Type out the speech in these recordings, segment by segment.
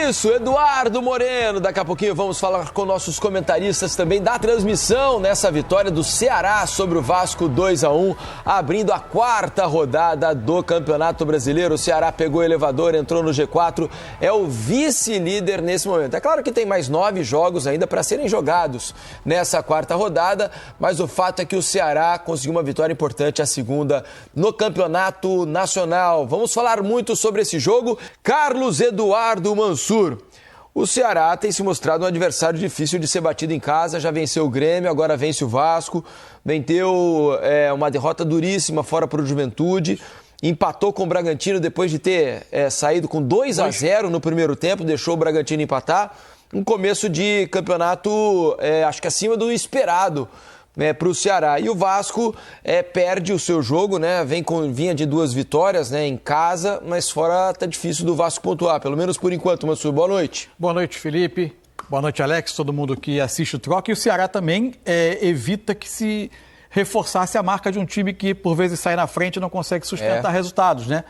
isso, Eduardo Moreno. Daqui a pouquinho vamos falar com nossos comentaristas também da transmissão nessa vitória do Ceará sobre o Vasco 2-1, abrindo a quarta rodada do Campeonato Brasileiro. O Ceará pegou o elevador, entrou no G4, é o vice-líder nesse momento. É claro que tem mais 9 jogos ainda para serem jogados nessa quarta rodada, mas o fato é que o Ceará conseguiu uma vitória importante, a segunda no Campeonato Nacional. Vamos falar muito sobre esse jogo. Carlos Eduardo Mansur. O Ceará tem se mostrado um adversário difícil de ser batido em casa, já venceu o Grêmio, agora vence o Vasco, venceu uma derrota duríssima fora para o Juventude, empatou com o Bragantino depois de ter saído com 2-0 no primeiro tempo, deixou o Bragantino empatar. Um começo de campeonato, acho que acima do esperado, para o Ceará. E o Vasco perde o seu jogo, né? Vinha de 2 vitórias, né, em casa, mas fora tá difícil do Vasco pontuar, pelo menos por enquanto. Mansur, boa noite. Boa noite, Felipe. Boa noite, Alex, todo mundo que assiste o Troca. E o Ceará também evita que se reforçasse a marca de um time que, por vezes, sai na frente e não consegue sustentar resultados, né?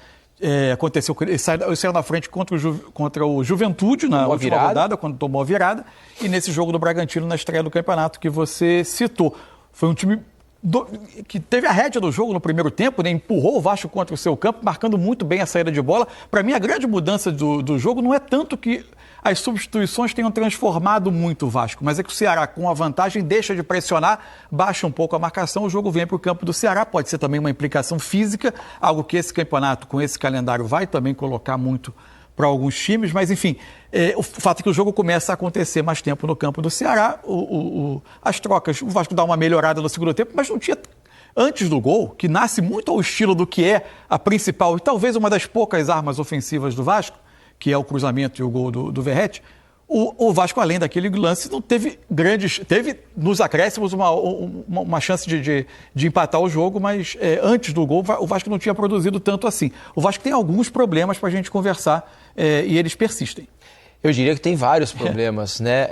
Aconteceu, ele saiu na frente contra o Juventude na última rodada, quando tomou a virada, e nesse jogo do Bragantino na estreia do campeonato que você citou. Foi um time que teve a rédea do jogo no primeiro tempo, né? Empurrou o Vasco contra o seu campo, marcando muito bem a saída de bola. Para mim, a grande mudança do jogo não é tanto que as substituições tenham transformado muito o Vasco, mas é que o Ceará, com a vantagem, deixa de pressionar, baixa um pouco a marcação, o jogo vem para o campo do Ceará. Pode ser também uma implicação física, algo que esse campeonato, com esse calendário, vai também colocar muito para alguns times, mas enfim, o fato é que o jogo começa a acontecer mais tempo no campo do Ceará, as trocas, o Vasco dá uma melhorada no segundo tempo, mas não tinha, antes do gol, que nasce muito ao estilo do que é a principal e talvez uma das poucas armas ofensivas do Vasco, que é o cruzamento e o gol do Verratti. O Vasco, além daquele lance, não teve teve nos acréscimos uma chance de empatar o jogo, mas antes do gol o Vasco não tinha produzido tanto assim. O Vasco tem alguns problemas para a gente conversar e eles persistem. Eu diria que tem vários problemas, né?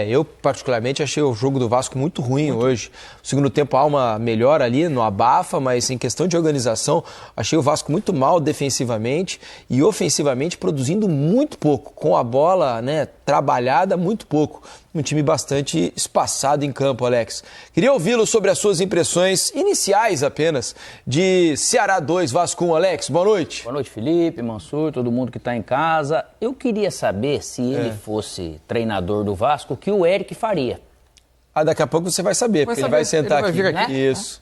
Eu, particularmente, achei o jogo do Vasco muito ruim hoje. No segundo tempo há uma melhora ali no abafa, mas em questão de organização, achei o Vasco muito mal defensivamente e ofensivamente produzindo muito pouco. Com a bola, né, trabalhada, muito pouco. Um time bastante espaçado em campo, Alex. Queria ouvi-lo sobre as suas impressões iniciais apenas de Ceará 2, Vasco 1. Alex, boa noite. Boa noite, Felipe, Mansur, todo mundo que está em casa. Eu queria saber, se ele fosse treinador do Vasco, o que o Eric faria. Daqui a pouco você vai saber, porque ele vai sentar aqui. Né? Isso.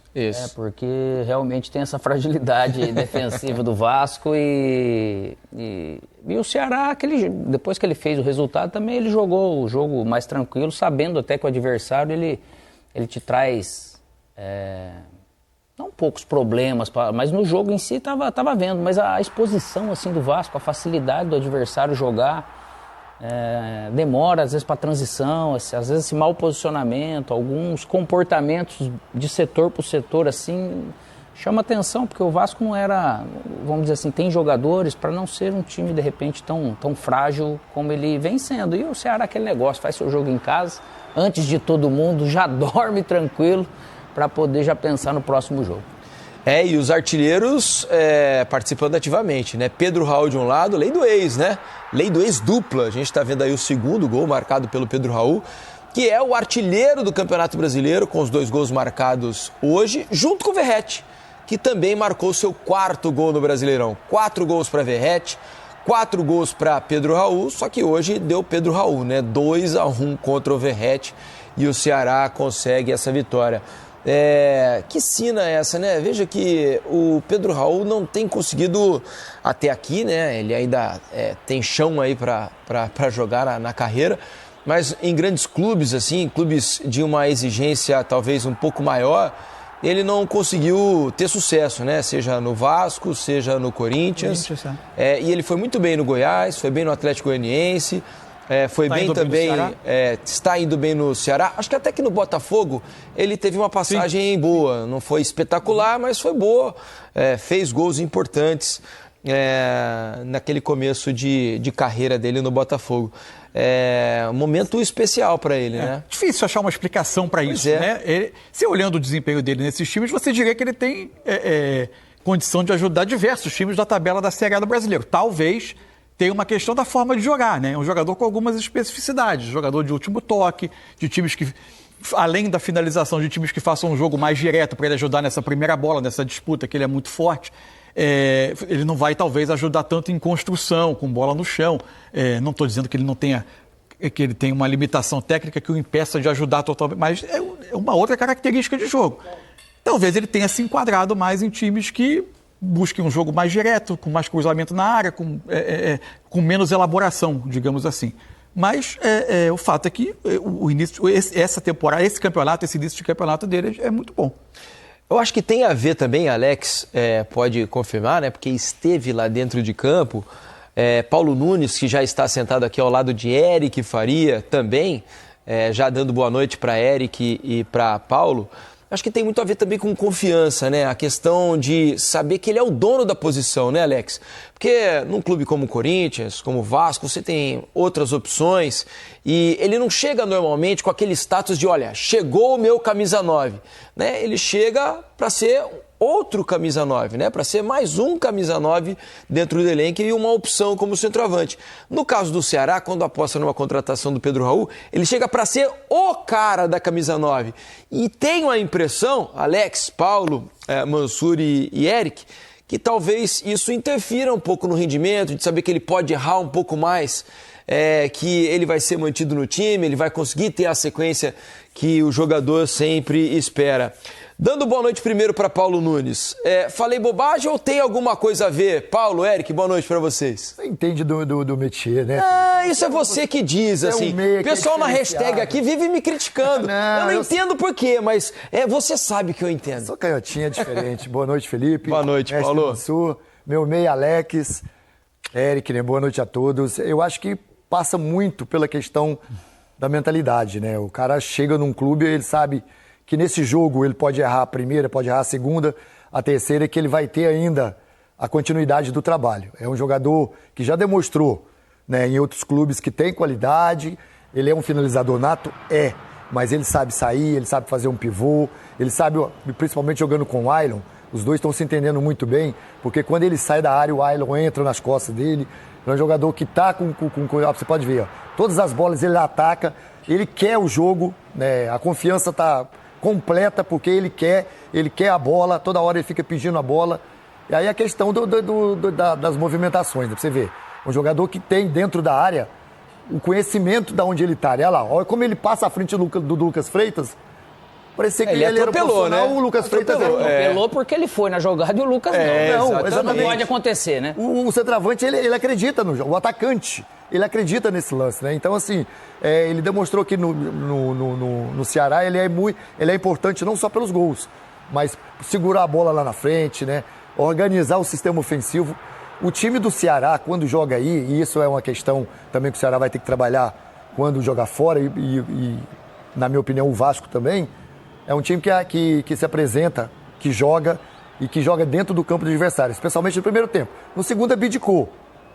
Porque realmente tem essa fragilidade defensiva do Vasco e o Ceará, depois que ele fez o resultado, também ele jogou o jogo mais tranquilo, sabendo até que o adversário ele te traz não poucos problemas, mas no jogo em si tava vendo, mas a exposição assim do Vasco, a facilidade do adversário jogar, demora às vezes para transição, às vezes esse mau posicionamento, alguns comportamentos de setor para setor assim chama atenção, porque o Vasco não era, vamos dizer assim, tem jogadores para não ser um time de repente tão frágil como ele vem sendo. E o Ceará, aquele negócio, faz seu jogo em casa antes de todo mundo, já dorme tranquilo para poder já pensar no próximo jogo. E os artilheiros participando ativamente, né? Pedro Raul de um lado, lei do ex, né? Lei do ex dupla. A gente está vendo aí o segundo gol marcado pelo Pedro Raul, que é o artilheiro do Campeonato Brasileiro, com os 2 gols marcados hoje, junto com o Verratti, que também marcou seu 4º gol no Brasileirão. 4 gols para Verratti, 4 gols para Pedro Raul, só que hoje deu Pedro Raul, né? 2-1 contra o Verratti e o Ceará consegue essa vitória. Que sina é essa, né? Veja que o Pedro Raul não tem conseguido até aqui, né? Ele ainda tem chão aí para jogar na carreira, mas em grandes clubes, assim, clubes de uma exigência talvez um pouco maior, ele não conseguiu ter sucesso, né? Seja no Vasco, seja no Corinthians. E ele foi muito bem no Goiás, foi bem no Atlético Goianiense. Foi bem também, está indo bem no Ceará. Acho que até que no Botafogo ele teve uma passagem boa. Não foi espetacular, mas foi boa. Fez gols importantes naquele começo de carreira dele no Botafogo. Um momento especial para ele, né? Difícil achar uma explicação para isso, né? Se olhando o desempenho dele nesses times, você diria que ele tem condição de ajudar diversos times da tabela da Série A do Brasileiro. Talvez tem uma questão da forma de jogar, né? Um jogador com algumas especificidades, jogador de último toque, de times que, além da finalização, de times que façam um jogo mais direto para ele ajudar nessa primeira bola, nessa disputa, que ele é muito forte. Ele não vai, talvez, ajudar tanto em construção, com bola no chão. Não estou dizendo que ele não tenha, que ele tem uma limitação técnica que o impeça de ajudar totalmente, mas é uma outra característica de jogo. Talvez ele tenha se enquadrado mais em times que busquem um jogo mais direto, com mais cruzamento na área, com menos elaboração, digamos assim. Mas o fato é que essa temporada, esse início de campeonato dele é muito bom. Eu acho que tem a ver também, Alex, pode confirmar, né? Porque esteve lá dentro de campo, Paulo Nunes, que já está sentado aqui ao lado de Eric Faria também, já dando boa noite para Eric e para Paulo. Acho que tem muito a ver também com confiança, né? A questão de saber que ele é o dono da posição, né, Alex? Porque num clube como o Corinthians, como o Vasco, você tem outras opções e ele não chega normalmente com aquele status de, olha, chegou o meu camisa 9, né? Ele chega para ser outro camisa 9, né? Para ser mais um camisa 9 dentro do elenco e uma opção como centroavante. No caso do Ceará, quando aposta numa contratação do Pedro Raul, ele chega para ser o cara da camisa 9. E tenho a impressão, Alex, Paulo, Mansur e Eric, que talvez isso interfira um pouco no rendimento, de saber que ele pode errar um pouco mais, que ele vai ser mantido no time, ele vai conseguir ter a sequência que o jogador sempre espera. Dando boa noite primeiro para Paulo Nunes. Falei bobagem ou tem alguma coisa a ver? Paulo, Eric, boa noite para vocês. Você entende do métier, né? Isso é você que diz, assim. O pessoal na hashtag aqui vive me criticando. Eu não entendo por quê, mas você sabe que eu entendo. Sou canhotinha diferente. Boa noite, Felipe. Boa noite, Paulo. Mansur, meu meia Alex, Eric, né? Boa noite a todos. Eu acho que passa muito pela questão da mentalidade, né? O cara chega num clube e ele sabe que nesse jogo ele pode errar a primeira, pode errar a segunda, a terceira, que ele vai ter ainda a continuidade do trabalho. É um jogador que já demonstrou, né, em outros clubes que tem qualidade, ele é um finalizador nato? Mas ele sabe sair, ele sabe fazer um pivô, ele sabe, principalmente jogando com o Ailon, os dois estão se entendendo muito bem, porque quando ele sai da área, o Ailon entra nas costas dele, é um jogador que está com você pode ver, ó, todas as bolas ele ataca, ele quer o jogo, né, a confiança está completa, porque ele quer a bola, toda hora ele fica pedindo a bola. E aí a questão das movimentações, né? Pra você ver, um jogador que tem dentro da área o conhecimento de onde ele está. Olha lá, olha como ele passa à frente do Lucas Freitas. Parecia que ele era profissional, né? O Lucas Freitas atropelou porque ele foi na jogada e o Lucas não. Exatamente. Pode acontecer, né? O centroavante, ele acredita no jogo. O atacante, ele acredita nesse lance, né? Então, assim, ele demonstrou que no Ceará ele é importante não só pelos gols, mas segurar a bola lá na frente, né? Organizar o sistema ofensivo. O time do Ceará, quando joga aí, e isso é uma questão também que o Ceará vai ter que trabalhar quando jogar fora, e na minha opinião, o Vasco também, é um time que se apresenta, que joga e que joga dentro do campo do adversário, especialmente no primeiro tempo. No segundo, abdicou.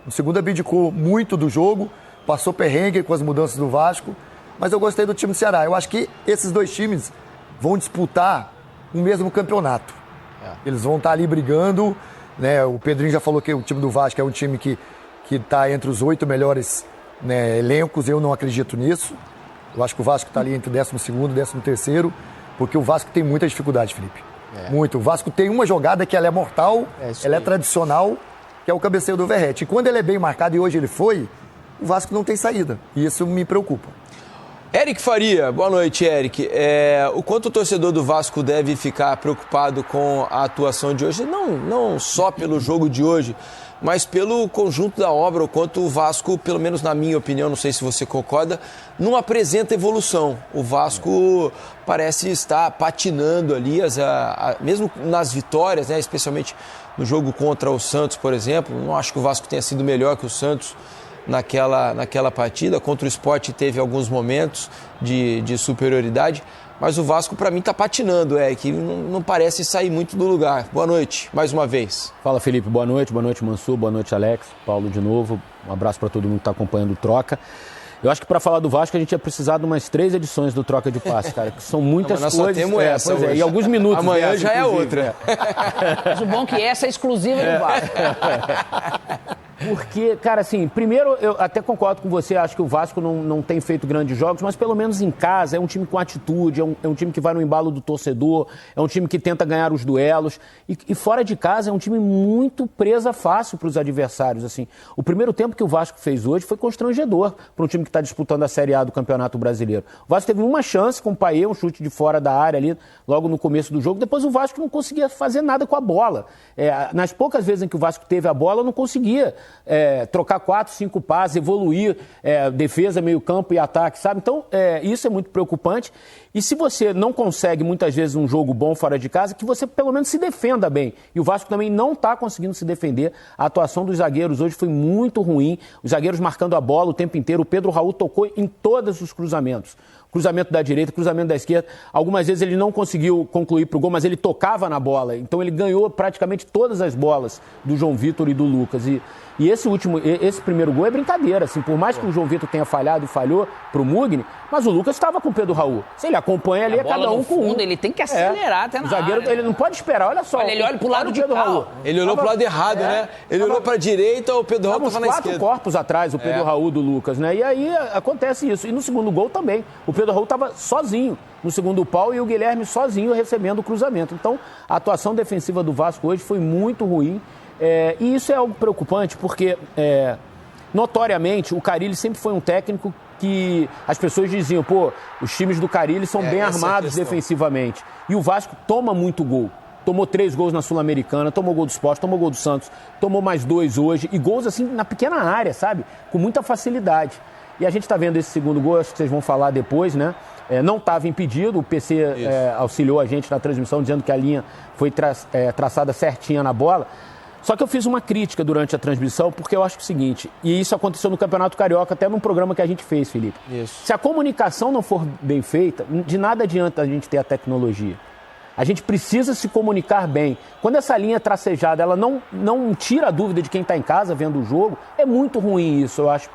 No segundo, abdicou muito do jogo, passou perrengue com as mudanças do Vasco, mas eu gostei do time do Ceará. Eu acho que esses dois times vão disputar o mesmo campeonato. Eles vão estar ali brigando, né? O Pedrinho já falou que o time do Vasco é um time que está entre os 8 melhores, né, elencos. Eu não acredito nisso. Eu acho que o Vasco está ali entre 12º e 13º, porque o Vasco tem muita dificuldade, Felipe. Muito. O Vasco tem uma jogada que ela é mortal, ela é tradicional, que é o cabeceio do Verrete. E quando ele é bem marcado, e hoje ele foi, o Vasco não tem saída. E isso me preocupa. Eric Faria, boa noite, Eric. O quanto o torcedor do Vasco deve ficar preocupado com a atuação de hoje, não só pelo jogo de hoje, mas pelo conjunto da obra, o quanto o Vasco, pelo menos na minha opinião, não sei se você concorda, não apresenta evolução. O Vasco parece estar patinando ali, mesmo nas vitórias, né, especialmente no jogo contra o Santos, por exemplo. Não acho que o Vasco tenha sido melhor que o Santos naquela partida. Contra o Sport teve alguns momentos de superioridade, mas o Vasco, para mim, está patinando, que não parece sair muito do lugar. Boa noite, mais uma vez. Fala, Felipe, boa noite Mansur, boa noite, Alex, Paulo de novo, um abraço para todo mundo que está acompanhando o Troca. Eu acho que para falar do Vasco a gente ia precisar de umas 3 edições do Troca de Passe, cara, que são muitas coisas. Nós só temos essa hoje. E alguns minutos. Amanhã já é outra. Mas o bom é que essa é exclusiva do Vasco. Porque, cara, assim, primeiro eu até concordo com você, acho que o Vasco não tem feito grandes jogos, mas pelo menos em casa é um time com atitude, é um time que vai no embalo do torcedor, é um time que tenta ganhar os duelos. E fora de casa é um time muito presa fácil para os adversários, assim. O primeiro tempo que o Vasco fez hoje foi constrangedor para um time que está disputando a Série A do Campeonato Brasileiro. O Vasco teve uma chance com o Payet, um chute de fora da área ali, logo no começo do jogo. Depois o Vasco não conseguia fazer nada com a bola. Nas poucas vezes em que o Vasco teve a bola, não conseguia trocar 4, 5 passes, evoluir defesa, meio campo e ataque, sabe? Então, isso é muito preocupante. E se você não consegue, muitas vezes, um jogo bom fora de casa, que você pelo menos se defenda bem. E o Vasco também não está conseguindo se defender. A atuação dos zagueiros hoje foi muito ruim. Os zagueiros marcando a bola o tempo inteiro. O Pedro Raul tocou em todos os cruzamentos. Cruzamento da direita, cruzamento da esquerda. Algumas vezes ele não conseguiu concluir para o gol, mas ele tocava na bola. Então ele ganhou praticamente todas as bolas do João Vitor e do Lucas. E esse primeiro gol é brincadeira, assim, por mais que o João Vitor tenha falhado e falhou pro Mugni, mas o Lucas estava com o Pedro Raul. Se ele acompanha ali, é cada um com um. Ele tem que acelerar até na o zagueiro, área. Ele não pode esperar, olha só. Olha, ele olha pro lado de cá. Ele olhou pro lado errado, né? Ele olhou pra direita, o Pedro Raul tava na esquerda. 4 corpos atrás, o Pedro Raul do Lucas, né? E aí acontece isso. E no segundo gol também. O Pedro Raul tava sozinho no segundo pau e o Guilherme sozinho recebendo o cruzamento. Então, a atuação defensiva do Vasco hoje foi muito ruim. E isso é algo preocupante porque, notoriamente, o Carille sempre foi um técnico que as pessoas diziam, pô, os times do Carille são bem armados defensivamente. E o Vasco toma muito gol. Tomou 3 gols na Sul-Americana, tomou gol do Sport, tomou gol do Santos, tomou mais 2 hoje. E gols, assim, na pequena área, sabe? Com muita facilidade. E a gente está vendo esse segundo gol, acho que vocês vão falar depois, né? Não estava impedido, o PC auxiliou a gente na transmissão, dizendo que a linha foi traçada certinha na bola. Só que eu fiz uma crítica durante a transmissão, porque eu acho o seguinte, e isso aconteceu no Campeonato Carioca, até num programa que a gente fez, Felipe. Isso. Se a comunicação não for bem feita, de nada adianta a gente ter a tecnologia. A gente precisa se comunicar bem. Quando essa linha é tracejada, ela não tira a dúvida de quem está em casa vendo o jogo, é muito ruim isso, eu acho,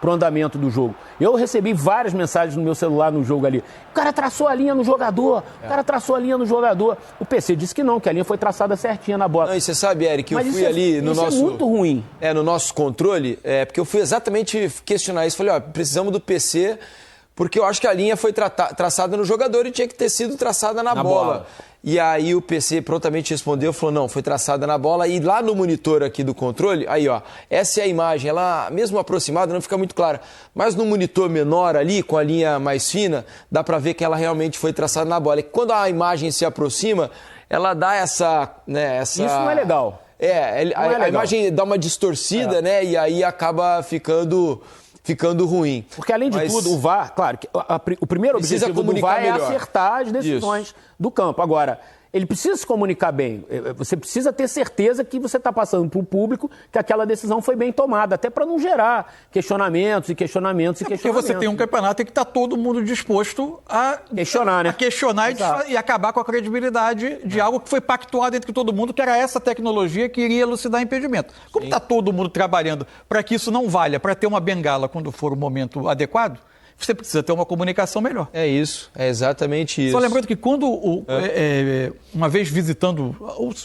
pro andamento do jogo. Eu recebi várias mensagens no meu celular no jogo ali. O cara traçou a linha no jogador. O cara traçou a linha no jogador. O PC disse que não, que a linha foi traçada certinha na bola. Não, e você sabe, Eric, eu fui ali no nosso... Isso é muito ruim. No nosso controle, porque eu fui exatamente questionar isso. Falei, precisamos do PC, porque eu acho que a linha foi traçada no jogador e tinha que ter sido traçada na bola. E aí o PC prontamente respondeu, falou, não, foi traçada na bola. E lá no monitor aqui do controle, aí ó, essa é a imagem, ela mesmo aproximada não fica muito clara. Mas no monitor menor ali, com a linha mais fina, dá pra ver que ela realmente foi traçada na bola. E quando a imagem se aproxima, ela dá essa... Isso não é legal. A imagem dá uma distorcida, né? E aí acaba ficando ruim. Porque, além de tudo, o VAR, claro, o primeiro objetivo do VAR é acertar as decisões do campo. Agora, ele precisa se comunicar bem. Você precisa ter certeza que você está passando para o público que aquela decisão foi bem tomada, até para não gerar questionamentos. Porque você tem um campeonato em que está todo mundo disposto a questionar, né? A questionar e acabar com a credibilidade de algo que foi pactuado entre todo mundo, que era essa tecnologia que iria elucidar impedimento. Como está todo mundo trabalhando para que isso não valha, para ter uma bengala quando for o momento adequado, você precisa ter uma comunicação melhor. É isso, é exatamente isso. Só lembrando que quando, uma vez visitando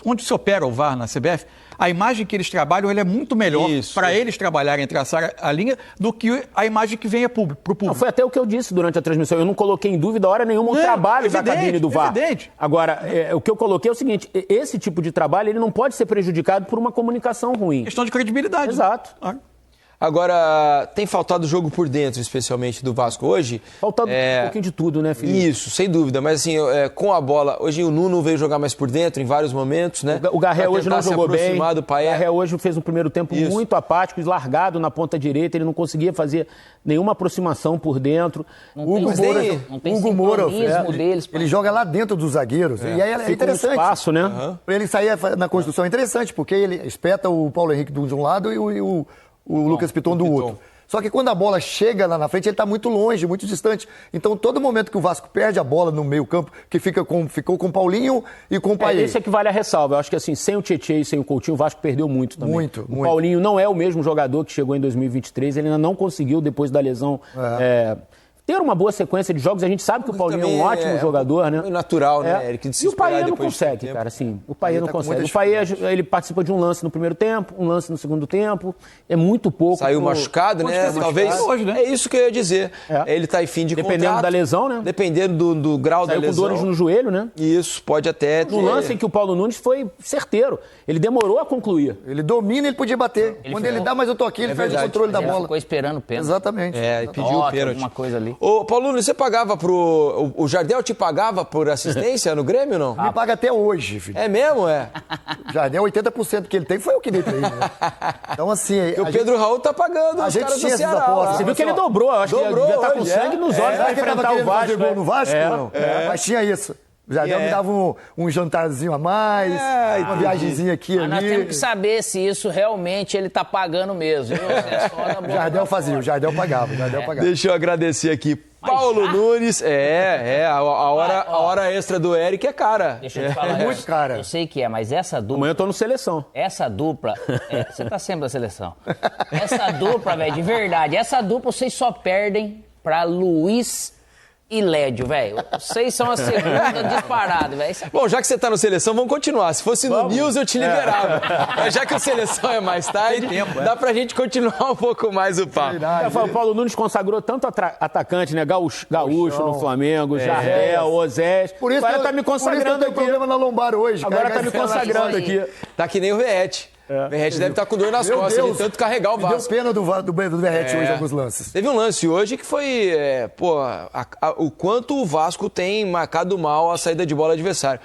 onde se opera o VAR na CBF, a imagem que eles trabalham é muito melhor para eles trabalharem, traçar a linha, do que a imagem que vem para o público. Não, foi até o que eu disse durante a transmissão. Eu não coloquei em dúvida hora nenhuma o trabalho da cabine do VAR. Agora, o que eu coloquei é o seguinte, esse tipo de trabalho ele não pode ser prejudicado por uma comunicação ruim. Questão de credibilidade. Exato. Agora, tem faltado jogo por dentro, especialmente do Vasco hoje. Faltado um pouquinho de tudo, né, Felipe? Isso, sem dúvida. Mas assim, com a bola, hoje o Nuno veio jogar mais por dentro em vários momentos, né? O Garré hoje não jogou bem. O Garré hoje fez um primeiro tempo muito apático, largado na ponta direita. Ele não conseguia fazer nenhuma aproximação por dentro. Não tem sincronismo deles. Ele joga lá dentro dos zagueiros. E aí é interessante. Um espaço, né? Ele sair na construção é interessante, porque ele espeta o Paulo Henrique de um lado e o Lucas Piton do outro. Só que quando a bola chega lá na frente, ele está muito longe, muito distante. Então, todo momento que o Vasco perde a bola no meio campo, que ficou com o Paulinho e com o Payet. Isso é que vale a ressalva. Eu acho que assim, sem o Tietê e sem o Coutinho, o Vasco perdeu muito também. Muito. Paulinho não é o mesmo jogador que chegou em 2023. Ele ainda não conseguiu, depois da lesão, ter uma boa sequência de jogos. A gente sabe que o Paulinho é um ótimo jogador, né? É natural, né, Eric? E o Paê não consegue, cara, assim. O Paê não consegue. O Paê, ele participa de um lance no primeiro tempo, um lance no segundo tempo. É muito pouco. Saiu machucado, né? Talvez hoje, né? É isso que eu ia dizer. Ele tá em fim de contrato. Dependendo da lesão, né? Dependendo do grau da lesão. Saiu com dores no joelho, né? Isso, pode até ter... No lance em que o Paulo Nunes foi certeiro. Ele demorou a concluir. Ele domina, ele podia bater. Quando ele dá mais eu tô aqui, ele perde o controle da Ele bola. ficou esperando o pênalti. Exatamente. E pediu o pênalti. Alguma coisa ali. Ô, Paulo Nunes, você pagava o Jardel te pagava por assistência no Grêmio, não? Me paga até hoje, filho. É mesmo, é? Já deu 80% que ele tem, foi eu que dei pra ele, né? Então, assim... Porque o Pedro Raul tá pagando a os gente caras do tinha essas Ceará. apostas. lá. Você viu que ele dobrou. Eu acho que ele devia estar com hoje, sangue nos olhos pra Será que ele tava enfrentar o querendo fazer Vasco. gol no Vasco? É. Não. Mas tinha isso. O Jardel me dava um jantarzinho a mais, uma viagemzinha aqui Mas nós ali. temos que saber se isso realmente ele tá pagando mesmo. Viu? É só na O boca Jardel da fazia, porta. o Jardel pagava, o Jardel pagava. Deixa eu agradecer aqui. Paulo Nunes. A hora extra do Eric é cara. Deixa eu te falar. É muito cara. Eu sei que é, mas essa dupla... Amanhã eu tô no seleção. Essa dupla... você tá sempre na seleção. Essa dupla, velho, de verdade. Essa dupla vocês só perdem pra Luiz e Lédio, velho. Vocês são a segunda disparada, velho. Bom, já que você tá no Seleção, vamos continuar. Se fosse no News, eu te liberava. Mas já que o Seleção é mais tarde, dá pra gente continuar um pouco mais o papo. O Paulo Nunes consagrou tanto atacante, né? Gaúcho no Flamengo, Jardel, Osés. Por isso Agora que tá me consagrando eu aqui. problema na lombar hoje. Agora cara. tá me consagrando aqui. Tá que nem o Verrete. O Verrete deve estar com dor nas Meu costas, Deus, de tanto carregar o me deu Vasco. pena do Verrete hoje, alguns lances. Teve um lance hoje que foi, o quanto o Vasco tem marcado mal a saída de bola adversário.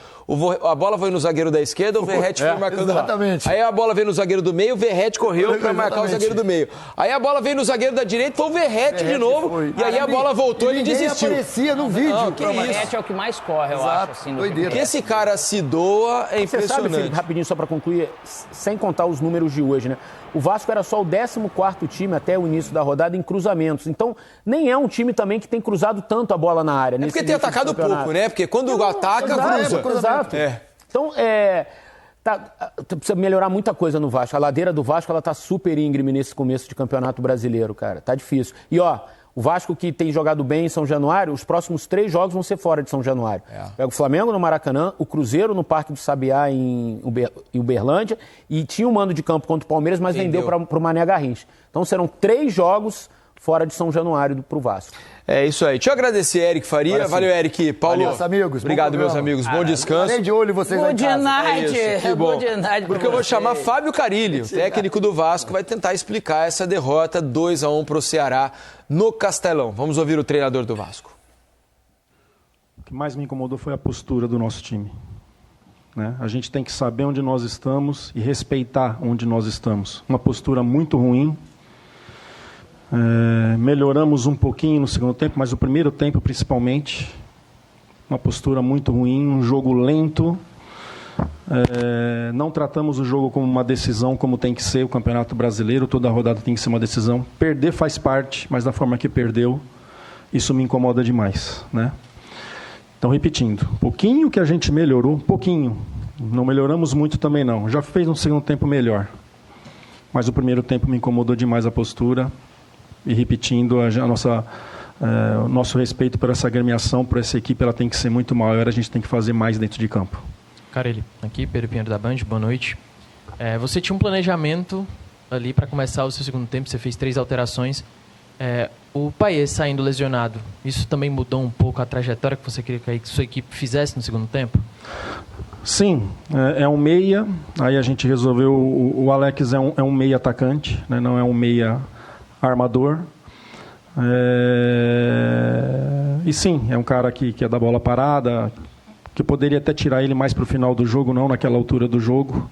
A bola foi no zagueiro da esquerda, o Verrete foi marcando lá. Exatamente. Aí a bola veio no zagueiro do meio, o Verrete correu para marcar o zagueiro do meio. Aí a bola veio no zagueiro da direita, foi o Verrete de novo, foi. e aí a bola voltou e ele Ninguém desistiu. aparecia no vídeo. Não, que O isso. Verrete é o que mais corre, eu acho, assim. No doideira. Que esse cara se doa é Você sabe, impressionante. Felipe, rapidinho, só para concluir, sem contar os números de hoje, né? O Vasco era só o 14º time até o início da rodada em cruzamentos. Então, nem é um time também que tem cruzado tanto a bola na área. É porque tem atacado pouco, né? Porque quando ataca, cruza. Exato. Então, precisa melhorar muita coisa no Vasco. A ladeira do Vasco, ela tá super íngreme nesse começo de campeonato brasileiro, cara. Tá difícil. E, o Vasco que tem jogado bem em São Januário, os próximos 3 jogos vão ser fora de São Januário. Pega o Flamengo no Maracanã, o Cruzeiro no Parque do Sabiá em Uberlândia e tinha um mando de campo contra o Palmeiras, mas vendeu para o Mané Garrincha. Então serão 3 jogos fora de São Januário pro Vasco. É isso aí. Deixa eu agradecer, Eric Faria. Valeu, Eric. Paulo. Valeu, amigos. Obrigado, meus amigos. Bom descanso. Parei de olho vocês aí em Good casa. night. Que bom. Good night. Porque eu vou chamar Fábio Carilli, o técnico do Vasco, vai tentar explicar essa derrota 2-1 para o Ceará no Castelão. Vamos ouvir o treinador do Vasco. O que mais me incomodou foi a postura do nosso time. Né? A gente tem que saber onde nós estamos e respeitar onde nós estamos. Uma postura muito ruim. Melhoramos um pouquinho no segundo tempo, mas o primeiro tempo principalmente. Uma postura muito ruim, um jogo lento. Não tratamos o jogo como uma decisão, como tem que ser o Campeonato Brasileiro. Toda rodada tem que ser uma decisão. Perder faz parte, mas da forma que perdeu, isso me incomoda demais, né? Então, repetindo, pouquinho que a gente melhorou, pouquinho. Não melhoramos muito também não. Já fez um segundo tempo melhor. Mas o primeiro tempo me incomodou demais a postura. E repetindo, o nosso respeito por essa agremiação, por essa equipe, ela tem que ser muito maior, a gente tem que fazer mais dentro de campo. Carelli, aqui, Pedro Pinheiro da Band, boa noite. Você tinha um planejamento ali para começar o seu segundo tempo, você fez 3 alterações. O Paê saindo lesionado, isso também mudou um pouco a trajetória que você queria que sua equipe fizesse no segundo tempo? Sim, é um meia, aí a gente resolveu, o Alex é um meia atacante, né, não é um meia armador. E sim, é um cara que é da bola parada, que poderia até tirar ele mais para o final do jogo, não naquela altura do jogo.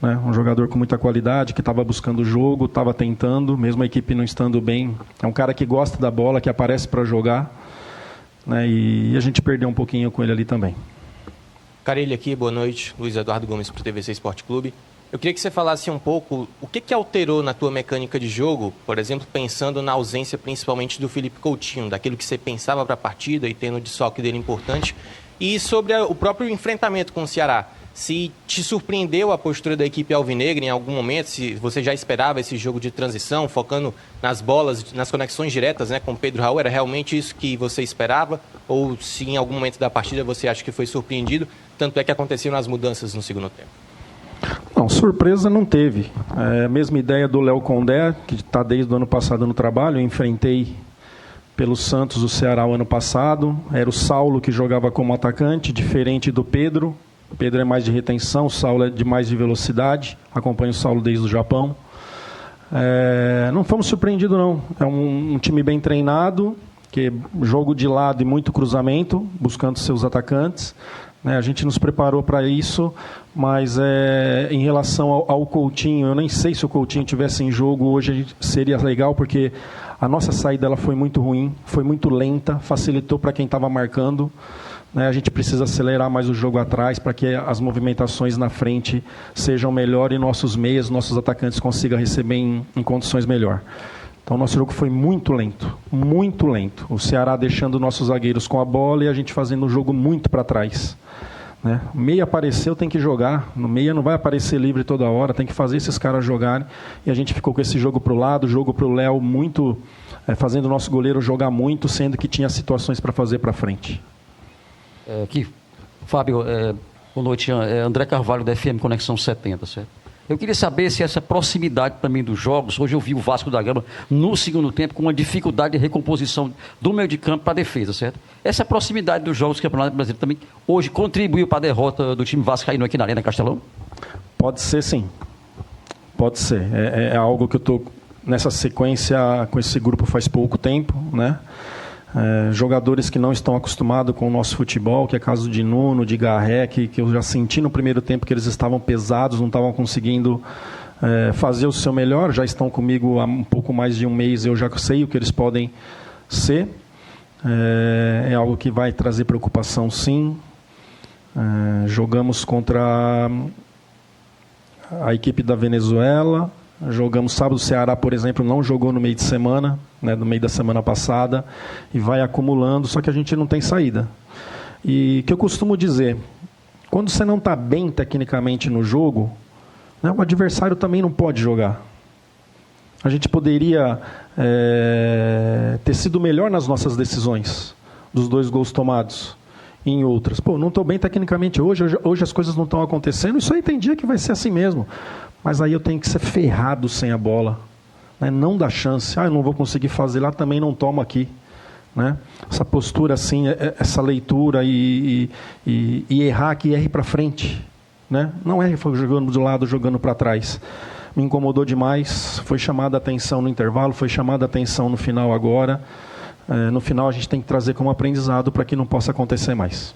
Né? Um jogador com muita qualidade, que estava buscando o jogo, estava tentando, mesmo a equipe não estando bem. É um cara que gosta da bola, que aparece para jogar. Né? E a gente perdeu um pouquinho com ele ali também. Carelli aqui, boa noite. Luiz Eduardo Gomes para o TVC Esporte Clube. Eu queria que você falasse um pouco o que alterou na tua mecânica de jogo, por exemplo, pensando na ausência principalmente do Felipe Coutinho, daquilo que você pensava para a partida e tendo o desfalque dele importante, e sobre o próprio enfrentamento com o Ceará. se te surpreendeu a postura da equipe alvinegra em algum momento, se você já esperava esse jogo de transição, focando nas bolas, nas conexões diretas, né, com o Pedro Raul, era realmente isso que você esperava? Ou se em algum momento da partida você acha que foi surpreendido, tanto é que aconteceram as mudanças no segundo tempo? Não, surpresa não teve. É a mesma ideia do Léo Condé, que está desde o ano passado no trabalho. Eu enfrentei pelo Santos o Ceará o ano passado. Era o Saulo que jogava como atacante, diferente do Pedro. O Pedro é mais de retenção, o Saulo é de mais de velocidade. Acompanho o Saulo desde o Japão. Não fomos surpreendidos, não. É um time bem treinado, que jogo de lado e muito cruzamento, buscando seus atacantes. A gente nos preparou para isso, mas em relação ao Coutinho, eu nem sei se o Coutinho tivesse em jogo hoje seria legal, porque a nossa saída ela foi muito ruim, foi muito lenta, facilitou para quem estava marcando. A gente precisa acelerar mais o jogo atrás para que as movimentações na frente sejam melhores e nossos meias, nossos atacantes consigam receber em condições melhor. Então, o nosso jogo foi muito lento, muito lento. O Ceará deixando nossos zagueiros com a bola e a gente fazendo o jogo muito para trás. O meia apareceu, tem que jogar. No meia não vai aparecer livre toda hora, tem que fazer esses caras jogarem. E a gente ficou com esse jogo para o lado, jogo para o Léo muito, fazendo o nosso goleiro jogar muito, sendo que tinha situações para fazer para frente. Aqui, Fábio, boa noite. André Carvalho, da FM Conexão 70, certo? Eu queria saber se essa proximidade também dos jogos, hoje eu vi o Vasco da Gama no segundo tempo com uma dificuldade de recomposição do meio de campo para a defesa, certo? Essa proximidade dos jogos do Campeonato Brasileiro também hoje contribuiu para a derrota do time vascaíno aqui na Arena Castelão? Pode ser, sim. Pode ser. É algo que eu estou nessa sequência com esse grupo faz pouco tempo, né? Jogadores que não estão acostumados com o nosso futebol, que é caso de Nuno, de Garré, que eu já senti no primeiro tempo que eles estavam pesados, não estavam conseguindo fazer o seu melhor, já estão comigo há um pouco mais de um mês, eu já sei o que eles podem ser. É algo que vai trazer preocupação, sim. Jogamos contra a equipe da Venezuela. Jogamos sábado, o Ceará, por exemplo, não jogou no meio de semana, no meio da semana passada, e vai acumulando, só que a gente não tem saída. E o que eu costumo dizer, quando você não está bem tecnicamente no jogo, o adversário também não pode jogar. A gente poderia ter sido melhor nas nossas decisões, dos 2 gols tomados, e em outras. Não estou bem tecnicamente hoje as coisas não estão acontecendo, isso aí tem dia que vai ser assim mesmo. Mas aí eu tenho que ser ferrado sem a bola. Não dá chance. Eu não vou conseguir fazer lá, também não tomo aqui. Essa postura assim, essa leitura e errar que erre para frente. Não erre jogando de lado, jogando para trás. Me incomodou demais. Foi chamada a atenção no intervalo, foi chamada a atenção no final agora. No final a gente tem que trazer como aprendizado para que não possa acontecer mais.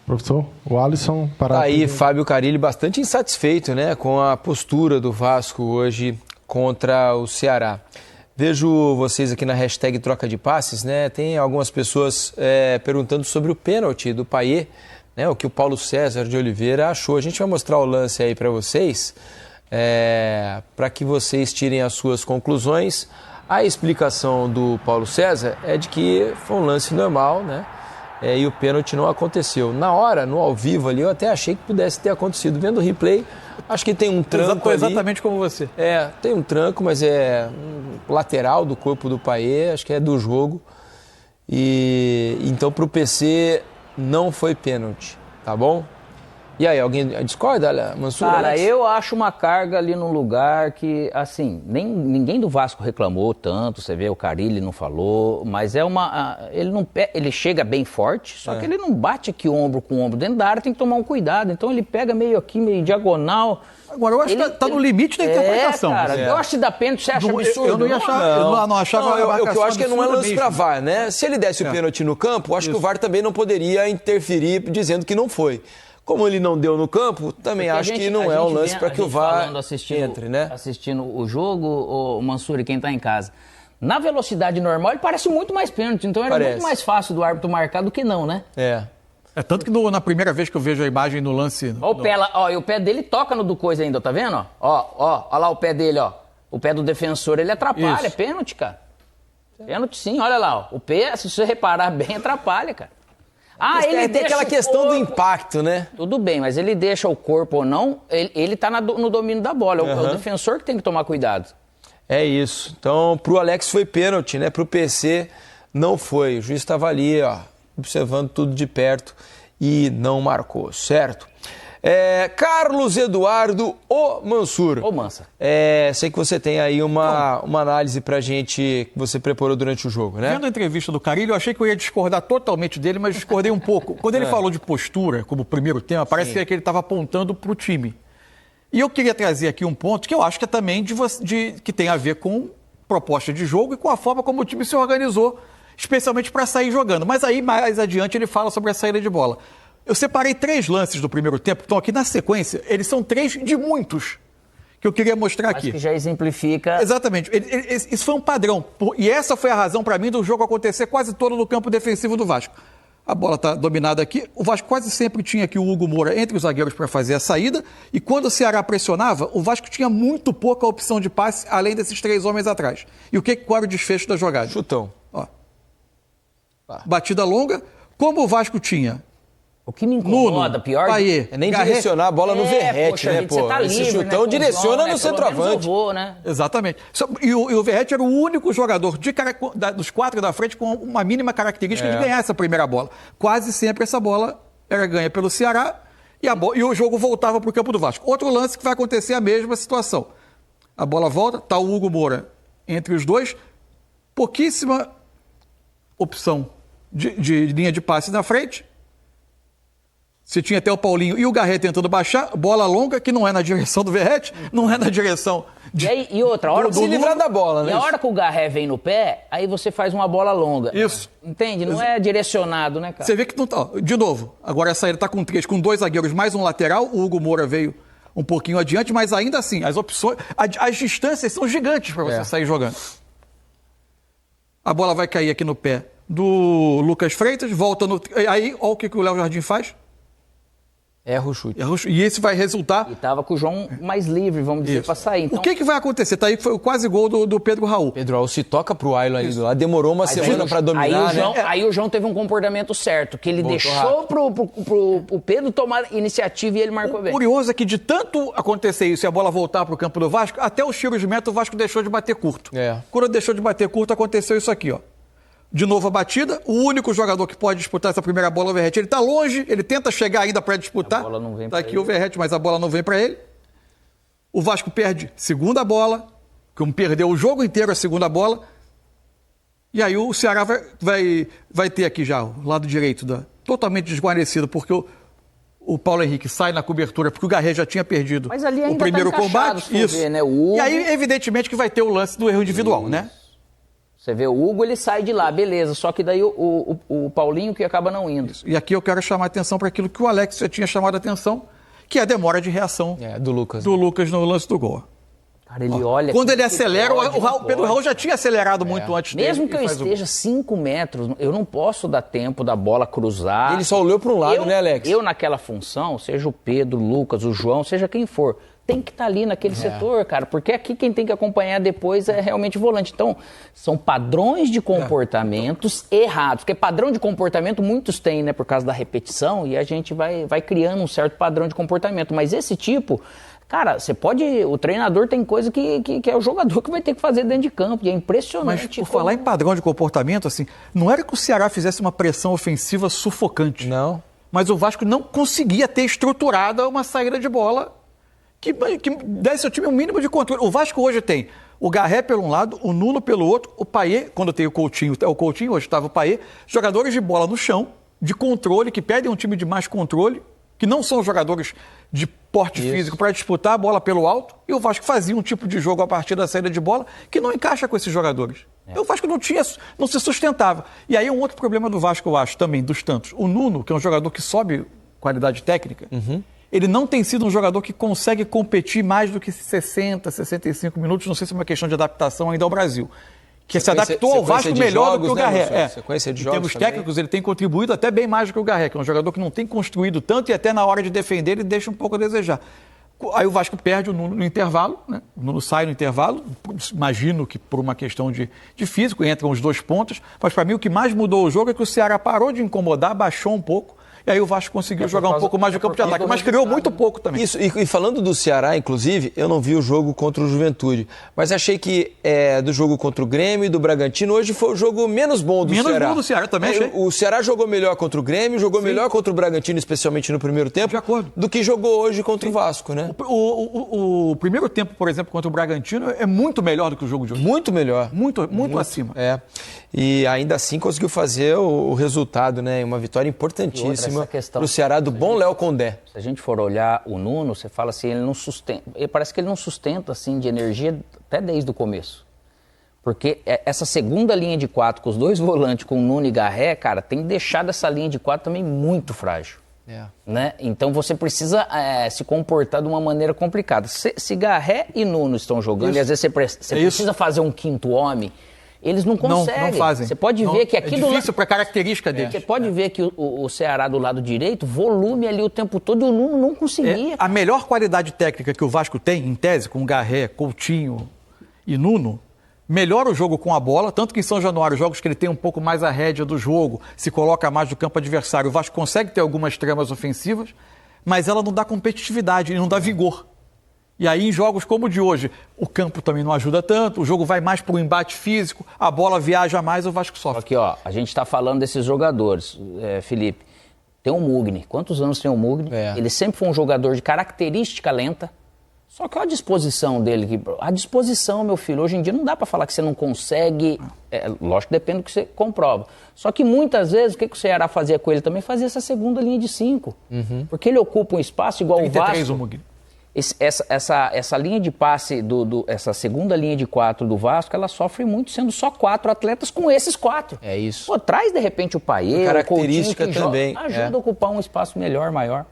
Professor, o Alisson para... Aí, Fábio Carilli bastante insatisfeito, com a postura do Vasco hoje contra o Ceará. Vejo vocês aqui na hashtag troca de passes, tem algumas pessoas perguntando sobre o pênalti do Payet, o que o Paulo César de Oliveira achou. A gente vai mostrar o lance aí para vocês, para que vocês tirem as suas conclusões. A explicação do Paulo César é de que foi um lance normal, e o pênalti não aconteceu. Na hora, no ao vivo ali, eu até achei que pudesse ter acontecido. Vendo o replay, acho que tem um tranco ali. Exatamente como você. Tem um tranco, mas é lateral do corpo do Payet, acho que é do jogo. E então para o PC não foi pênalti, tá bom? E aí, alguém discorda, Mansur? Cara, Alex? Eu acho uma carga ali num lugar que, assim, ninguém do Vasco reclamou tanto, você vê, o Carilli não falou, mas ele chega bem forte, só que ele não bate aqui ombro com ombro dentro da área, tem que tomar um cuidado, então ele pega meio aqui, meio diagonal. Agora, eu acho que tá no limite da interpretação. Cara, gosta de dar pênalti, você acha absurdo? Eu não ia achar, não achava o que eu acho que não é lance pra VAR, Se ele desse o pênalti no campo, acho que o VAR também não poderia interferir dizendo que não foi. Como ele não deu no campo, também acho que não é um lance para que o VAR entre, Assistindo o jogo, o Mansur e quem está em casa. Na velocidade normal, ele parece muito mais pênalti. Então era muito mais fácil do árbitro marcar do que não, tanto que na primeira vez que eu vejo a imagem no lance... Ó, o pé lá, e o pé dele toca no do coisa ainda, tá vendo? Ó lá o pé dele, O pé do defensor, ele atrapalha, é pênalti, cara. Pênalti sim, olha lá, O pé, se você reparar bem, atrapalha, cara. Ele tem aquela questão do impacto, né? Tudo bem, mas ele deixa o corpo ou não, ele tá no domínio da bola. É o defensor que tem que tomar cuidado. É isso. Então, pro Alex foi pênalti, né? Pro PC não foi. O juiz estava ali, ó, observando tudo de perto e não marcou, certo? Carlos Eduardo Mansur. Ô, Mansa. Sei que você tem aí uma análise pra gente que você preparou durante o jogo, né? Vendo a entrevista do Carilho, eu achei que eu ia discordar totalmente dele, mas discordei um pouco. Quando ele falou de postura, como primeiro tema, parece que ele estava apontando para o time. E eu queria trazer aqui um ponto que eu acho que é também que tem a ver com proposta de jogo e com a forma como o time se organizou, especialmente para sair jogando. Mas aí, mais adiante, ele fala sobre a saída de bola. Eu separei 3 lances do primeiro tempo, então aqui na sequência, eles são 3 de muitos que eu queria mostrar aqui. Acho que já exemplifica... Exatamente. Isso foi um padrão. E essa foi a razão para mim do jogo acontecer quase todo no campo defensivo do Vasco. A bola está dominada aqui. O Vasco quase sempre tinha aqui o Hugo Moura entre os zagueiros para fazer a saída. E quando o Ceará pressionava, o Vasco tinha muito pouca opção de passe, além desses 3 homens atrás. E qual era o desfecho da jogada? Chutão. Ó. Batida longa. Como o Vasco tinha... O que me incomoda, Nuno, pior... É nem direcionar a bola no Verrete, né, pô? Tá livre, esse chutão direciona no centroavante. Né? Exatamente. E o Verrete era o único jogador dos 4 da frente com uma mínima característica de ganhar essa primeira bola. Quase sempre essa bola era ganha pelo Ceará e o jogo voltava para o campo do Vasco. Outro lance que vai acontecer a mesma situação. A bola volta, está o Hugo Moura entre os dois, pouquíssima opção de linha de passe na frente. Você tinha até o Paulinho e o Garré tentando baixar, bola longa, que não é na direção do Verrete, não é na direção e outra, a hora do livrar da bola, né? E a hora que o Garré vem no pé, aí você faz uma bola longa. Isso. Entende? Não é direcionado, né, cara? Você vê que não tá. De novo, agora a saída tá com 3, com 2 zagueiros mais um lateral, o Hugo Moura veio um pouquinho adiante, mas ainda assim, as opções, as distâncias são gigantes para você sair jogando. A bola vai cair aqui no pé do Lucas Freitas, volta no... Aí, olha o que o Léo Jardim faz. Erra o chute. E esse vai resultar... E tava com o João mais livre, vamos dizer, para sair. Então... O que vai acontecer? Tá aí que foi o quase gol do Pedro Raul. Pedro Raul se toca pro Ailon ali do lado, demorou uma semana para dominar, Aí o João teve um comportamento certo, que ele deixou pro Pedro tomar iniciativa e ele marcou bem. O curioso é que de tanto acontecer isso e a bola voltar pro campo do Vasco, até os tiros de meta o Vasco deixou de bater curto. Quando deixou de bater curto, aconteceu isso aqui, ó. De novo a batida, o único jogador que pode disputar essa primeira bola é o Verrete. Ele está longe, ele tenta chegar ainda para disputar. A bola não vem tá aqui o Verrete, mas a bola não vem para ele. O Vasco perde segunda bola, como perdeu o jogo inteiro a segunda bola. E aí o Ceará vai ter aqui já o lado direito totalmente desguarnecido, porque o Paulo Henrique sai na cobertura, porque o Garré já tinha perdido o primeiro combate. Isso. Ver, né? O Hugo... E aí, evidentemente, que vai ter o lance do erro individual, né? Você vê, o Hugo, ele sai de lá, beleza, só que daí o Paulinho que acaba não indo. E aqui eu quero chamar a atenção para aquilo que o Alex já tinha chamado a atenção, que é a demora de reação do Lucas. Do Lucas no lance do gol. Cara, ele olha... Quando ele acelera, o Pedro Raul já tinha acelerado muito antes dele. Mesmo que eu esteja 5 metros, eu não posso dar tempo da bola cruzar. Ele só olhou para um lado, né, Alex? Eu naquela função, seja o Pedro, o Lucas, o João, seja quem for... tem que estar ali naquele setor, cara, porque aqui quem tem que acompanhar depois é realmente o volante. Então, são padrões de comportamentos errados, porque padrão de comportamento muitos têm, né, por causa da repetição, e a gente vai criando um certo padrão de comportamento, mas esse tipo, cara, você pode, o treinador tem coisa que é o jogador que vai ter que fazer dentro de campo, e é impressionante. Mas por falar em padrão de comportamento, assim, não era que o Ceará fizesse uma pressão ofensiva sufocante. Não. Mas o Vasco não conseguia ter estruturada uma saída de bola que desse ao time um mínimo de controle. O Vasco hoje tem o Garré pelo um lado, o Nuno pelo outro, o Payet, quando tem o Coutinho, hoje estava o Payet, jogadores de bola no chão, de controle, que pedem um time de mais controle, que não são jogadores de porte físico para disputar a bola pelo alto, e o Vasco fazia um tipo de jogo a partir da saída de bola que não encaixa com esses jogadores. O Vasco não se sustentava. E aí um outro problema do Vasco, eu acho, também, dos tantos. O Nuno, que é um jogador que sobe qualidade técnica, ele não tem sido um jogador que consegue competir mais do que 60, 65 minutos, não sei se é uma questão de adaptação ainda ao Brasil. Que se adaptou ao Vasco melhor do que o Garré. Sequência de em jogos termos também. técnicos, ele tem contribuído até bem mais do que o Garré, que é um jogador que não tem construído tanto e até na hora de defender ele deixa um pouco a desejar. Aí o Vasco perde o Nuno no intervalo, né? O Nuno sai no intervalo, imagino que por uma questão de físico, entram os 2 pontos, mas para mim o que mais mudou o jogo é que o Ceará parou de incomodar, baixou um pouco, e aí o Vasco conseguiu jogar um pouco mais no campo de ataque, mas criou muito pouco também. Isso, e falando do Ceará, inclusive, eu não vi o jogo contra o Juventude, mas achei que do jogo contra o Grêmio e do Bragantino, hoje foi o jogo menos bom do Ceará. Menos bom do Ceará, também achei. O Ceará jogou melhor contra o Grêmio, jogou melhor contra o Bragantino, especialmente no primeiro tempo, de acordo, do que jogou hoje contra o Vasco, né? O primeiro tempo, por exemplo, contra o Bragantino é muito melhor do que o jogo de hoje. Muito melhor. Muito acima. E ainda assim conseguiu fazer o resultado, né? Uma vitória importantíssima para o Ceará do bom Léo Condé. Se a gente for olhar o Nuno, você fala assim, ele não sustenta. Parece que ele não sustenta assim de energia até desde o começo. Porque essa segunda linha de 4 com os 2 volantes, com o Nuno e Garré, cara, tem deixado essa linha de 4 também muito frágil. Né? Então você precisa se comportar de uma maneira complicada. Se Garré e Nuno estão jogando, e às vezes você precisa fazer um quinto homem, eles não conseguem. Não fazem. Você pode ver que aqui é difícil para a característica deles. Você pode ver que o Ceará do lado direito, volume ali o tempo todo, e o Nuno não conseguia. A melhor qualidade técnica que o Vasco tem, em tese, com Garré, Coutinho e Nuno, melhora o jogo com a bola, tanto que em São Januário, jogos que ele tem um pouco mais a rédea do jogo, se coloca mais no campo adversário, o Vasco consegue ter algumas tramas ofensivas, mas ela não dá competitividade e não dá vigor. E aí, em jogos como o de hoje, o campo também não ajuda tanto, o jogo vai mais para o embate físico, a bola viaja mais, o Vasco sofre. Aqui, ó, a gente está falando desses jogadores, Felipe. Tem o Mugni. Quantos anos tem o Mugni? Ele sempre foi um jogador de característica lenta. Só que olha a disposição dele. A disposição, meu filho, hoje em dia não dá para falar que você não consegue. Lógico que depende do que você comprova. Só que muitas vezes, o que o Ceará fazia com ele também? Fazia essa segunda linha de 5. Porque ele ocupa um espaço igual o Vasco. O Mugni. Essa linha de passe, essa segunda linha de 4 do Vasco, ela sofre muito sendo só 4 atletas com esses 4. É isso. Pô, traz de repente o Paiê, característica o Coutinho, também. Ajuda a ocupar um espaço melhor, maior.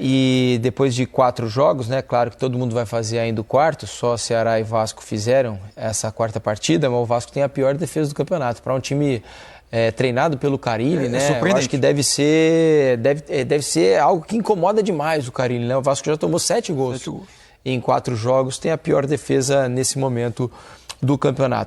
E depois de 4 jogos, né? Claro que todo mundo vai fazer ainda o quarto, só Ceará e Vasco fizeram essa 4ª partida, mas o Vasco tem a pior defesa do campeonato. Para um time treinado pelo Carille, né? Eu acho que deve ser algo que incomoda demais o Carille, né? O Vasco já tomou 7 gols em 4 jogos, tem a pior defesa nesse momento do campeonato.